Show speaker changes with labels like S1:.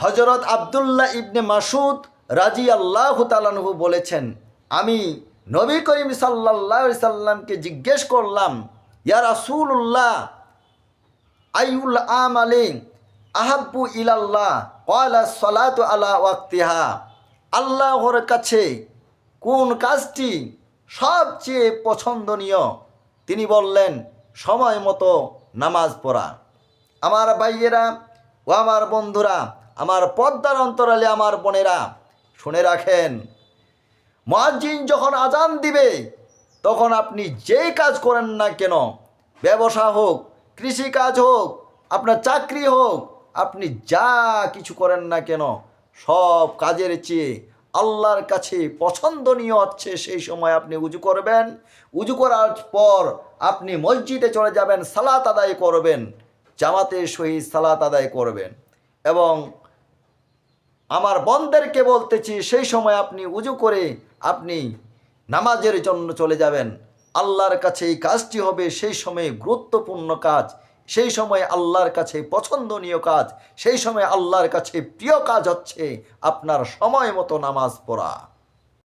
S1: হযরত আব্দুল্লাহ ইবনে মাসউদ রাদিয়াল্লাহু তাআলা আনহু বলেছেন, আমি নবী করিম সাল্লাল্লাহু আলাইহি সাল্লামকে জিজ্ঞেস করলাম, ইয়া রাসূলুল্লাহ, আইউল আমালি আহাব্বু ইলাল্লাহ? ক্বালা সলাতু আলা ওয়াক্তিহা। আল্লাহর কাছে কোন কাজটি সবচেয়ে পছন্দনীয়? তিনি বললেন, সময় মতো নামাজ পড়া। আমার ভাইয়েরা ও আমার বন্ধুরা, আমার পর্দার অন্তরালে আমার বোনেরা, শুনে রাখেন, মুয়াজ্জিন যখন আজান দিবে তখন আপনি যেই কাজ করেন না কেন, ব্যবসা হোক, কৃষিকাজ হোক, আপনার চাকরি হোক, আপনি যা কিছু করেন না কেন, সব কাজের চেয়ে আল্লাহর কাছে পছন্দনীয় হচ্ছে সেই সময় আপনি উজু করবেন। উজু করার পর আপনি মসজিদে চলে যাবেন, সালাত আদায় করবেন, জামাতের সহিত সালাত আদায় করবেন। এবং আমার বোনদেরকে বলতেছি, সেই সময় আপনি উজু করে আপনি নামাজের জন্য চলে যাবেন। আল্লাহর কাছে এই কাজটি হবে সেই সময় গুরুত্বপূর্ণ কাজ, সেই সময় আল্লাহর কাছে পছন্দনীয় কাজ, সেই সময় আল্লাহর কাছে প্রিয় কাজ হচ্ছে আপনার সময় মতো নামাজ পড়া।